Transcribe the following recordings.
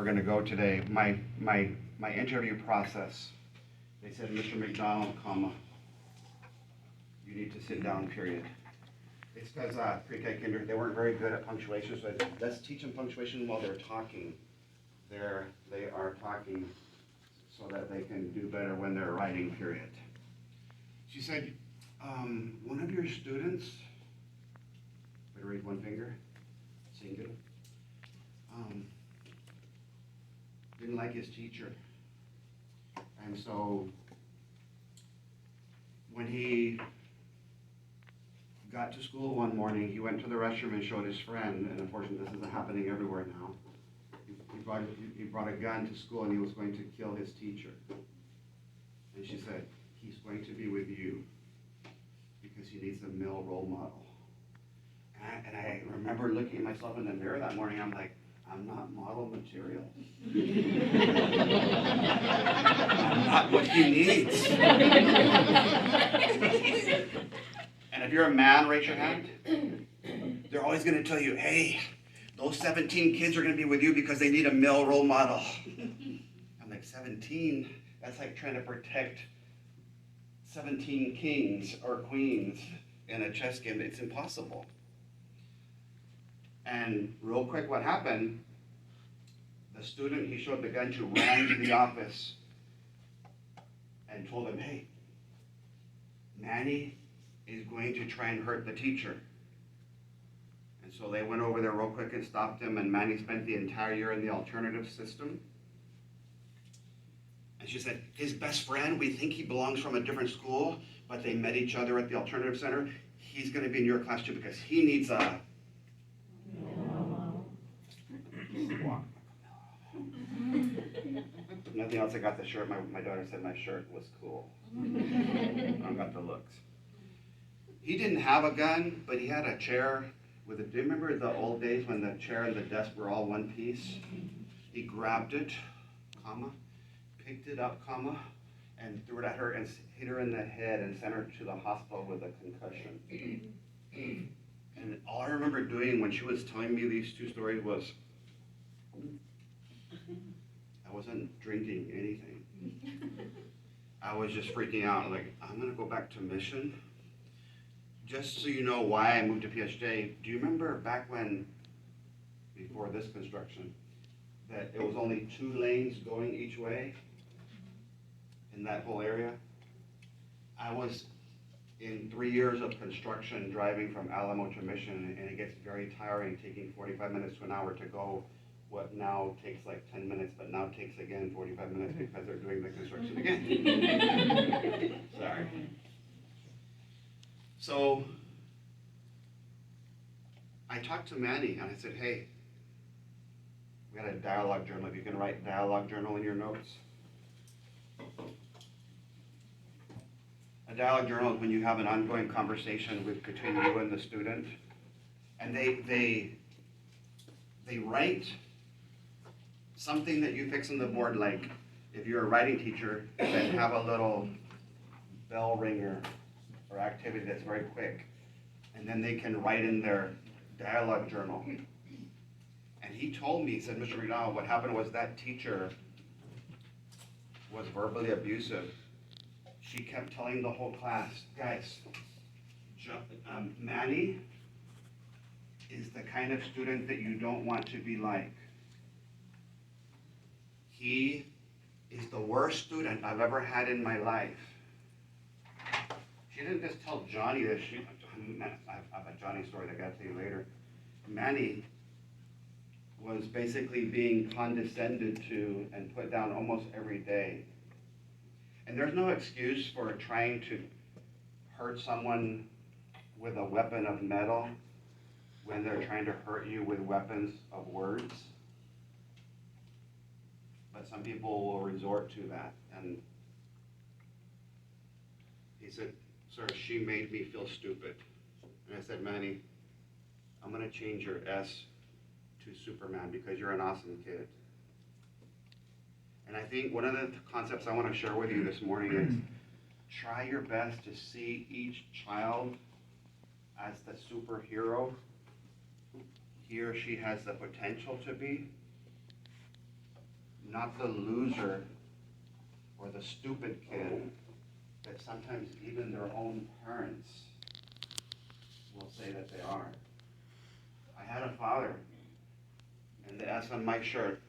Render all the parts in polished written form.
we're gonna go today. My interview process, they said, Mr. McDonald, comma, you need to sit down, period. It's because pre-K kinder, they weren't very good at punctuation, so I said, let's teach them punctuation while they're talking. They are talking so that they can do better when they're writing, period. She said, one of your students, better raise one finger, singular, didn't like his teacher. And so when he got to school one morning, he went to the restroom and showed his friend, and unfortunately this is happening everywhere now. He brought a gun to school and he was going to kill his teacher. And she said, he's going to be with you because he needs a male role model. And I remember looking at myself in the mirror that morning, I'm like, I'm not model material. I'm not what he needs. And if you're a man, raise your hand. They're always going to tell you, hey, those 17 kids are going to be with you because they need a male role model. I'm like, 17? That's like trying to protect 17 kings or queens in a chess game. It's impossible. And real quick, what happened, the student he showed the gun to ran to the office and told him, hey, Manny is going to try and hurt the teacher. And so they went over there real quick and stopped him, and Manny spent the entire year in the alternative system. And she said, his best friend, we think he belongs from a different school, but they met each other at the alternative center. He's going to be in your class too because he needs a walk. Nothing else. I got the shirt. My daughter said my shirt was cool. I got the looks. He didn't have a gun, but he had a chair with a, do you remember the old days when the chair and the desk were all one piece? He grabbed it, comma, picked it up, comma, and threw it at her and hit her in the head and sent her to the hospital with a concussion. And all I remember doing when she was telling me these two stories was, I wasn't drinking anything. I was just freaking out, like, I'm gonna go back to mission. Just so you know why I moved to PSJ, do you remember back when, before this construction, that it was only 2 lanes going each way in that whole area? I was in 3 years of construction driving from Alamo to Mission, and it gets very tiring taking 45 minutes to an hour to go what now takes like 10 minutes, but now takes again 45 minutes because they're doing the construction again. Sorry. So I talked to Manny and I said, hey, we got a dialogue journal. If you can write dialogue journal in your notes. A dialogue journal is when you have an ongoing conversation between you and the student. And they write something that you fix on the board, like if you're a writing teacher, then have a little bell ringer or activity that's very quick. And then they can write in their dialogue journal. And he told me, he said, Mr. McDonald, what happened was that teacher was verbally abusive. She kept telling the whole class, guys, Manny is the kind of student that you don't want to be like. He is the worst student I've ever had in my life. She didn't just tell Johnny this. I have a Johnny story that I got to tell you later. Manny was basically being condescended to and put down almost every day. And there's no excuse for trying to hurt someone with a weapon of metal when they're trying to hurt you with weapons of words. But some people will resort to that. And he said, sir, she made me feel stupid. And I said, Manny, I'm gonna change your S to Superman because you're an awesome kid. And I think one of the concepts I want to share with you this morning is try your best to see each child as the superhero he or she has the potential to be. not the loser or the stupid kid that sometimes even their own parents will say that they are. I had a father, and the S on my shirt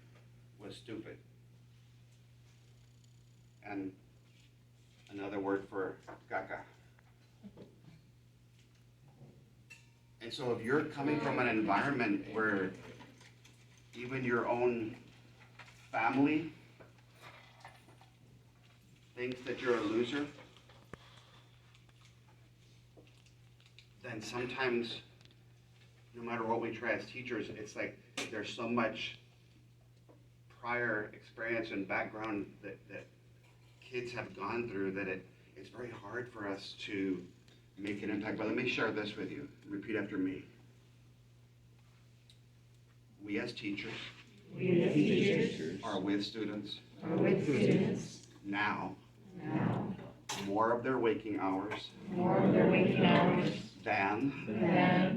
was stupid. And another word for caca. And so if you're coming from an environment where even your own family thinks that you're a loser, then sometimes, no matter what we try as teachers, it's like there's so much prior experience and background that kids have gone through that it's very hard for us to make an impact. But let me share this with you. Repeat after me. We as teachers are with students now more of their waking hours than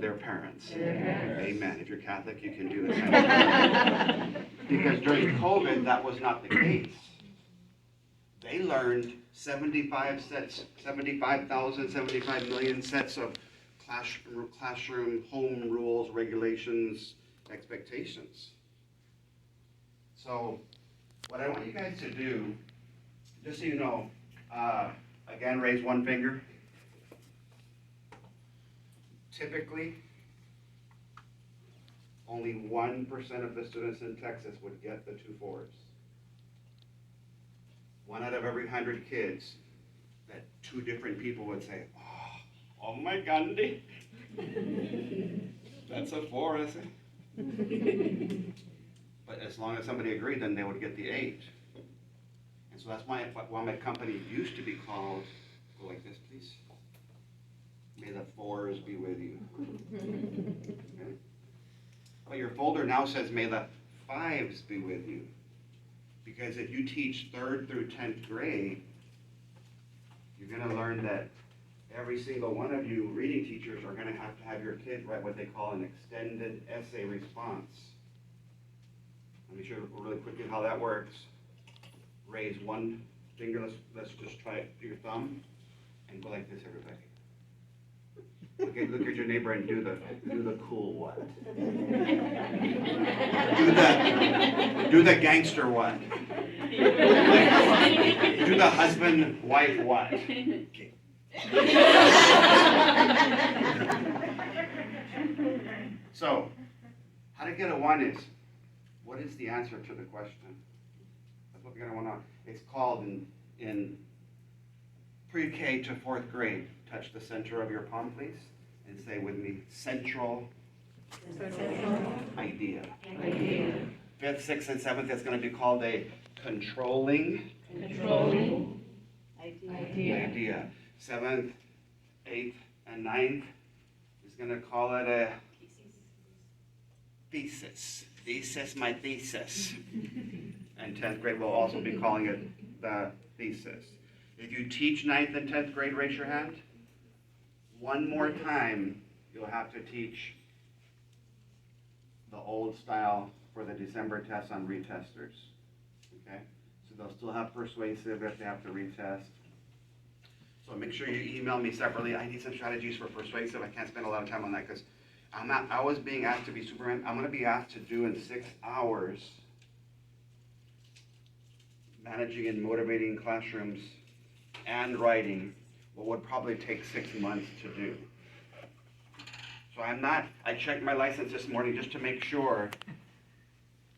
their parents. Amen. If you're Catholic, you can do the same. Because during COVID, that was not the case. They learned 75 million sets of classroom, home rules, regulations, expectations. So what I want you guys to do, just so you know, again, raise one finger. Typically, only 1% of the students in Texas would get the 2 4s. 1 out of every 100 kids, that 2 different people would say, oh my Gandhi, that's a 4, is it? But as long as somebody agreed, then they would get the 8. And so that's why my company used to be called, go like this, please. May the 4s be with you. Okay? But your folder now says, may the 5s be with you. Because if you teach 3rd through 10th grade, you're going to learn that every single one of you reading teachers are going to have your kid write what they call an extended essay response. Let me show you really quickly how that works. Raise one finger, let's just try it, do your thumb, and go like this, everybody. Look at your neighbor and do the cool what? Do the gangster what? Do the husband, wife what? Okay. So, how to get a 1 is, what is the answer to the question? That's what we're going to want to know. It's called in pre-K to 4th grade. Touch the center of your palm, please, and say with me, central idea. 5th, 6th, and 7th, it's going to be called a controlling idea. 7th, 8th, and 9th is going to call it a thesis. This is my thesis. And 10th grade will also be calling it the thesis. If you teach 9th and 10th grade, raise your hand. One more time, you'll have to teach the old style for the December tests on retesters. Okay? So they'll still have persuasive if they have to retest. So make sure you email me separately. I need some strategies for persuasive. I can't spend a lot of time on that because I was being asked to be Superman. I'm going to be asked to do in 6 hours managing and motivating classrooms and writing what would probably take 6 months to do. So I checked my license this morning just to make sure,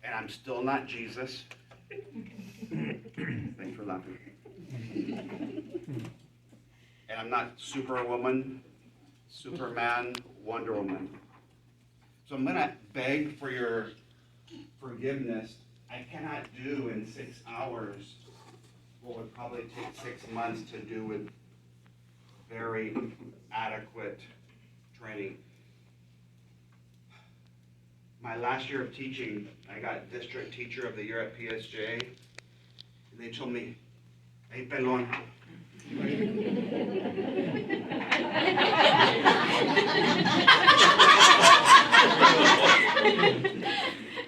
and I'm still not Jesus. Thanks for laughing. And I'm not Superwoman, Superman, Wonder Woman. So I'm gonna beg for your forgiveness. I cannot do in 6 hours what would probably take 6 months to do with very adequate training. My last year of teaching, I got District Teacher of the Year at PSJ, and they told me, hey, pelon.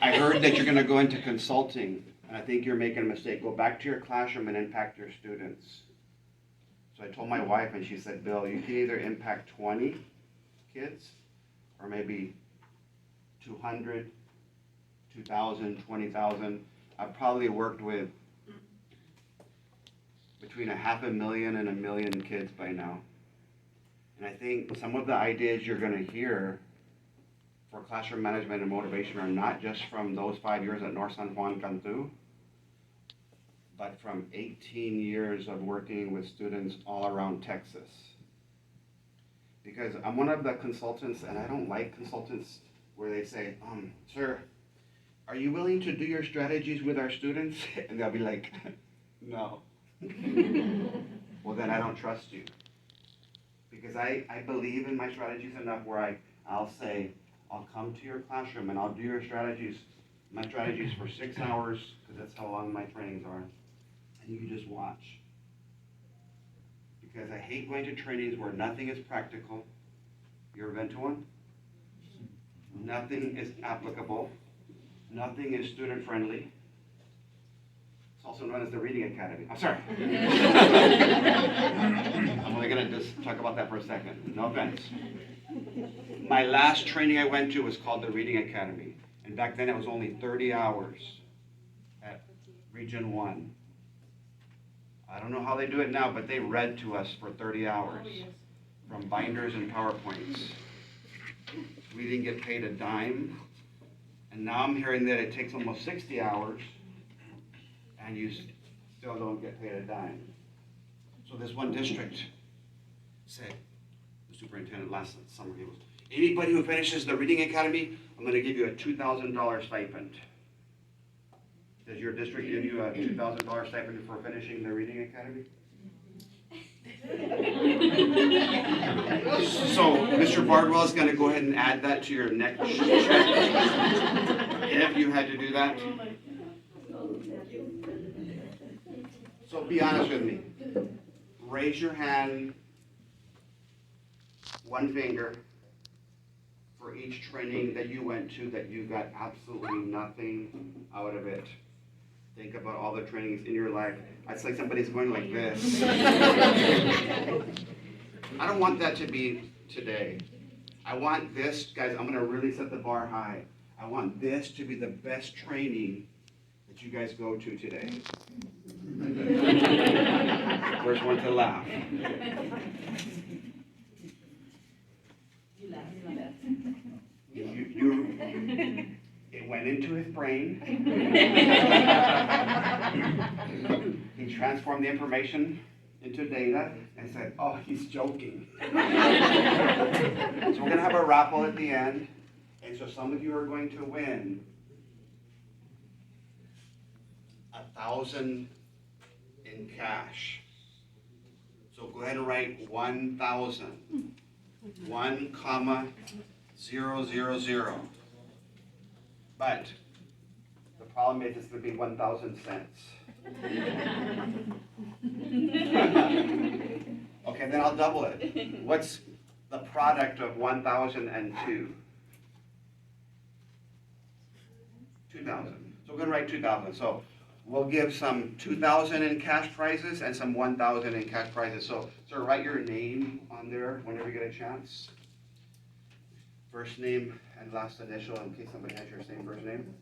I heard that you're going to go into consulting. and I think you're making a mistake. Go back to your classroom and impact your students. So I told my wife, and she said, Bill, you can either impact 20 kids, or maybe 200, 2,000, 20,000. I've probably worked with between 500,000 and 1 million kids by now. And I think some of the ideas you're gonna hear for classroom management and motivation are not just from those 5 years at North San Juan Cantu, but from 18 years of working with students all around Texas. Because I'm one of the consultants, and I don't like consultants where they say, sir, are you willing to do your strategies with our students? And they'll be like, no. Well, then I don't trust you. Because I believe in my strategies enough where I'll say, I'll come to your classroom and I'll do your strategies, my strategies for 6 hours, because that's how long my trainings are. And you just watch. Because I hate going to trainings where nothing is practical. You ever been to one? Nothing is applicable. Nothing is student friendly. It's also known as the Reading Academy. I'm sorry. I'm only going to just talk about that for a second. No offense. My last training I went to was called the Reading Academy. And back then it was only 30 hours at Region 1. I don't know how they do it now, but they read to us for 30 hours from binders and PowerPoints. We didn't get paid a dime. And now I'm hearing that it takes almost 60 hours and you still don't get paid a dime. So this one district said, the superintendent last summer, he goes, anybody who finishes the Reading Academy, I'm going to give you a $2,000 stipend. Does your district give you a $2,000 stipend for finishing the Reading Academy? So Mr. Bardwell is going to go ahead and add that to your next check if you had to do that. So be honest with me. Raise your hand, one finger, for each training that you went to that you got absolutely nothing out of it. Think about all the trainings in your life. It's like somebody's going like this. I don't want that to be today. I want this, guys, I'm going to really set the bar high. I want this to be the best training that you guys go to today. First one to laugh. It went into his brain. He transformed the information into data and said, oh, he's joking. So we're going to have a raffle at the end. And so some of you are going to win 1,000 in cash. So go ahead and write 1,000. 1,000. But the problem is it's going to be 1,000 cents. Okay, then I'll double it. What's the product of 1,002? 2,000. So we're going to write 2,000. So we'll give some 2,000 in cash prizes and some 1,000 in cash prizes. So write your name on there whenever you get a chance. First name and last initial in case somebody has your same first name.